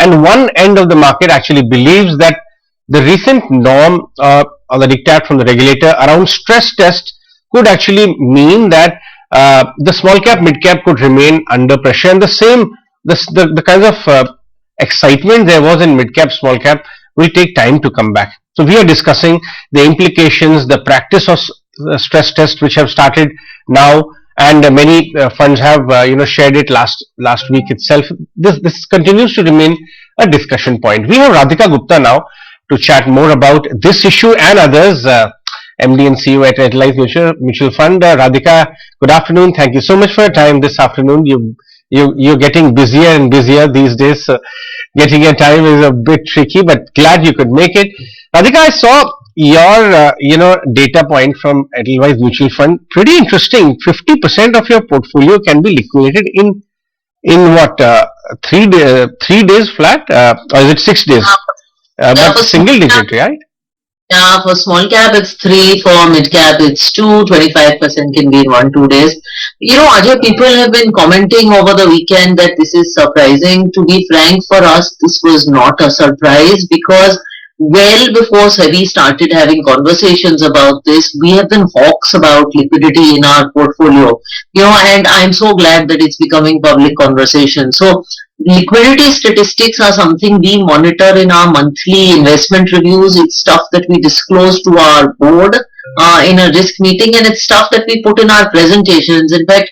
and one end of the market actually believes that the recent norm or the diktat from the regulator around stress test could actually mean that the small cap, mid cap could remain under pressure, and the kinds of excitement there was in mid cap, small cap will take time to come back. So we are discussing the implications, the practice of stress tests which have started now, and many funds have shared it last week itself. This continues to remain a discussion point. We have Radhika Gupta now to chat more about this issue and others. MD and CEO at Edelweiss Mutual Fund. Radhika, good afternoon. Thank you so much for your time this afternoon. You're getting busier and busier these days. So getting your time is a bit tricky, but glad you could make it. Radhika, I saw your data point from Edelweiss Mutual Fund. Pretty interesting. 50% of your portfolio can be liquidated in what 3 days flat, or is it 6 days? But single digit, right? Yeah, for small cap it's 3, for mid cap it's 2, 25% can be in 1-2 days. Ajay, people have been commenting over the weekend that this is surprising. To be frank, for us, this was not a surprise because well before SEBI started having conversations about this, we have been hawks about liquidity in our portfolio. And I'm so glad that it's becoming public conversation. So liquidity statistics are something we monitor in our monthly investment reviews. It's stuff that we disclose to our board in a risk meeting, and it's stuff that we put in our presentations. In fact,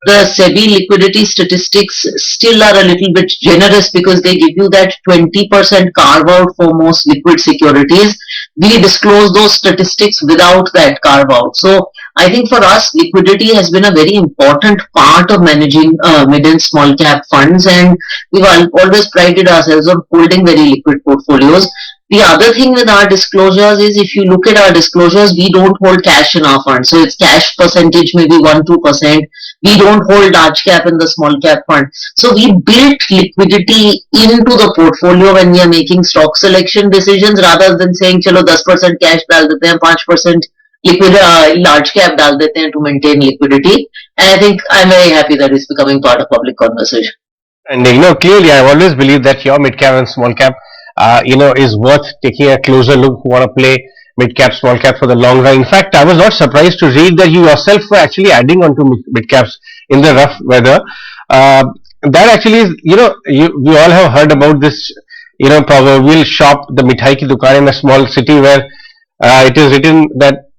the SEBI liquidity statistics still are a little bit generous because they give you that 20% carve out for most liquid securities. We disclose those statistics without that carve out. So I think for us, liquidity has been a very important part of managing mid and small cap funds, and we've always prided ourselves on holding very liquid portfolios. The other thing with our disclosures is, if you look at our disclosures, we don't hold cash in our fund. So it's cash percentage, maybe 1-2%. We don't hold large cap in the small cap fund. So we built liquidity into the portfolio when we are making stock selection decisions, rather than saying, chalo 10% cash dal dete hain, 5% liquid large cap dal dete hain to maintain liquidity. And I think I'm very happy that it's becoming part of public conversation. And clearly, I've always believed that your mid cap and small cap is worth taking a closer look who want to play mid cap, small cap for the long run. In fact, I was not surprised to read that you yourself were actually adding on to mid caps in the rough weather. That actually is, we all have heard about this, proverbial shop, the mithai ki dukaan in a small city where it is written that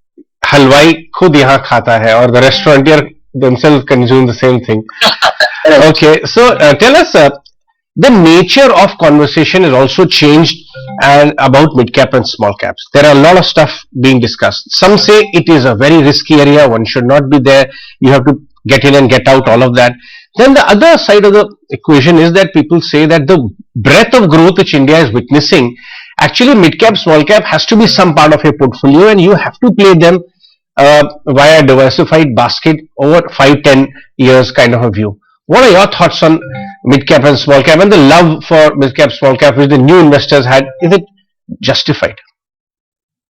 halwai khud yahan khata hai, or the restaurateur themselves consume the same thing. Okay, so tell us, the nature of conversation has also changed and about mid cap and small caps. There are a lot of stuff being discussed. Some say it is a very risky area, one should not be there, you have to get in and get out, all of that. Then the other side of the equation is that people say that the breadth of growth which India is witnessing, actually mid cap, small cap has to be some part of your portfolio, and you have to play them via diversified basket over 5-10 years kind of a view. What are your thoughts on mid cap and small cap, and the love for mid cap, small cap which the new investors had? Is it justified?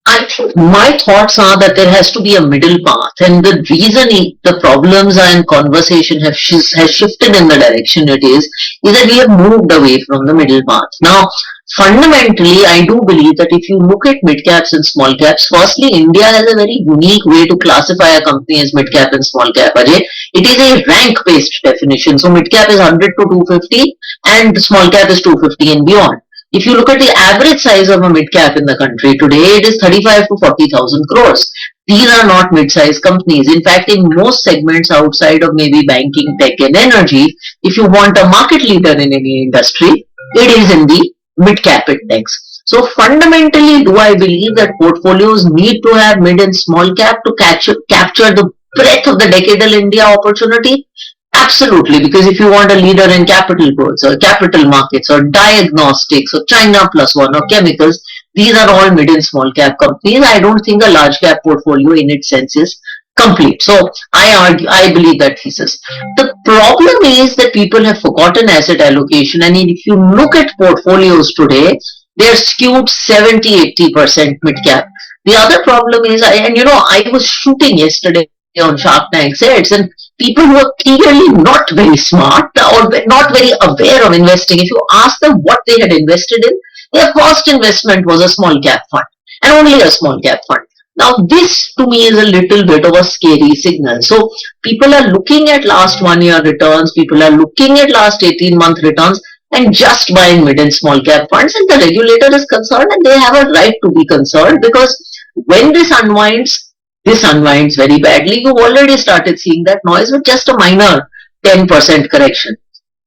I think my thoughts are that there has to be a middle path, and the reason the problems and conversation has shifted in the direction it is that we have moved away from the middle path. Now, fundamentally, I do believe that if you look at mid caps and small caps, firstly, India has a very unique way to classify a company as mid cap and small cap. Ajay, it is a rank based definition. So mid cap is 100 to 250 and small cap is 250 and beyond. If you look at the average size of a mid cap in the country today, it is 35 to 40,000 crores. These are not mid-sized companies. In fact, in most segments outside of maybe banking, tech and energy, if you want a market leader in any industry, it is in the mid-cap index. So fundamentally, do I believe that portfolios need to have mid and small cap to capture the breadth of the decadal India opportunity? Absolutely, because if you want a leader in capital goods or capital markets or diagnostics or China plus one or chemicals, these are all mid and small cap companies. I don't think a large cap portfolio in its sense is complete. So I believe that thesis. The problem is that people have forgotten asset allocation, and if you look at portfolios today, they're skewed 70-80% mid cap. The other problem is, I was shooting yesterday on Shark Tank sets, and people who are clearly not very smart or not very aware of investing, if you ask them what they had invested in, their first investment was a small cap fund, and only a small cap fund. Now, this to me is a little bit of a scary signal. So, people are looking at last 1 year returns, people are looking at last 18-month returns, and just buying mid and small cap funds, and the regulator is concerned, and they have a right to be concerned, because when this unwinds very badly. You've already started seeing that noise with just a minor 10% correction.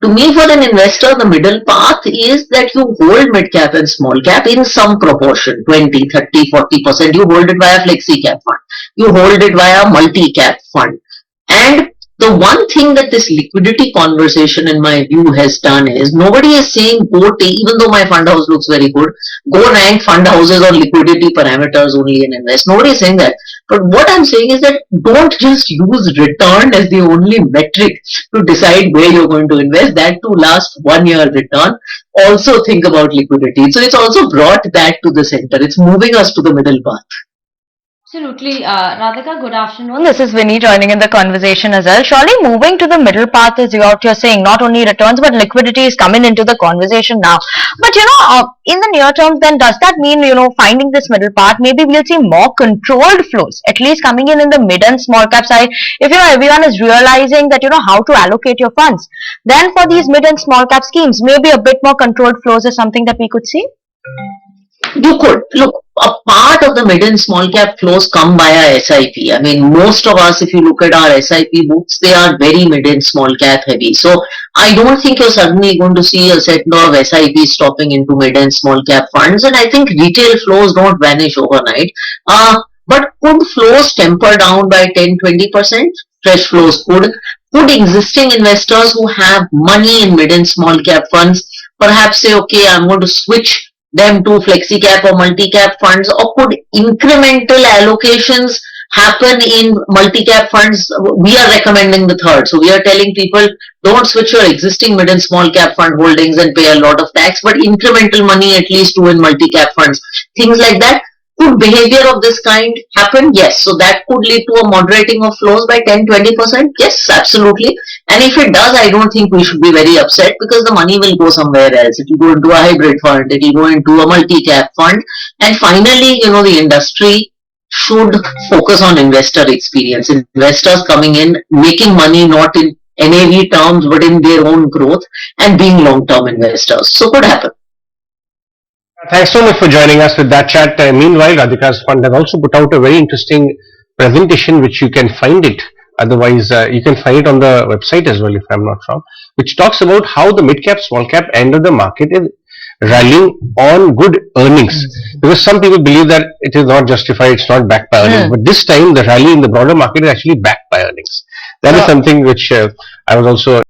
To me, for an investor, the middle path is that you hold mid cap and small cap in some proportion, 20, 30, 40%. You hold it via flexi cap fund. You hold it via multi cap fund. And the one thing that this liquidity conversation, in my view, has done is nobody is saying go take, even though my fund house looks very good, go rank fund houses on liquidity parameters only and invest. Nobody is saying that. But what I'm saying is that don't just use return as the only metric to decide where you're going to invest. That to last 1 year return. Also think about liquidity. So it's also brought that to the center. It's moving us to the middle path. Absolutely. Radhika, good afternoon. This is Vinny joining in the conversation as well. Surely moving to the middle path is what you're saying. Not only returns, but liquidity is coming into the conversation now. But, in the near term, then does that mean, finding this middle path, maybe we'll see more controlled flows, at least coming in the mid and small cap side. If, everyone is realizing that, how to allocate your funds, then for these mid and small cap schemes, maybe a bit more controlled flows is something that we could see. You could. Look, a part of the mid and small cap flows come via SIP. I mean, most of us, if you look at our SIP books, they are very mid and small cap heavy. So I don't think you're suddenly going to see a set of SIPs stopping into mid and small cap funds. And I think retail flows don't vanish overnight. But could flows temper down by 10-20%? Fresh flows could. Could existing investors who have money in mid and small cap funds perhaps say, okay, I'm going to switch them to flexi cap or multi cap funds, or could incremental allocations happen in multi cap funds? We are recommending the third. So we are telling people don't switch your existing mid and small cap fund holdings and pay a lot of tax, but incremental money at least do in multi cap funds. Things like that. Could behavior of this kind happen? Yes. So that could lead to a moderating of flows by 10-20%. Yes, absolutely. And if it does, I don't think we should be very upset, because the money will go somewhere else. It will go into a hybrid fund. It will go into a multi-cap fund. And finally, the industry should focus on investor experience. Investors coming in, making money not in NAV terms, but in their own growth, and being long-term investors. So could happen. Thanks so much for joining us with that chat. Meanwhile, Radhika's fund has also put out a very interesting presentation, which you can find it. Otherwise, you can find it on the website as well, if I'm not wrong, which talks about how the mid-cap, small-cap end of the market is rallying on good earnings. Because some people believe that it is not justified, it's not backed by earnings. But this time, the rally in the broader market is actually backed by earnings. That is something which I was also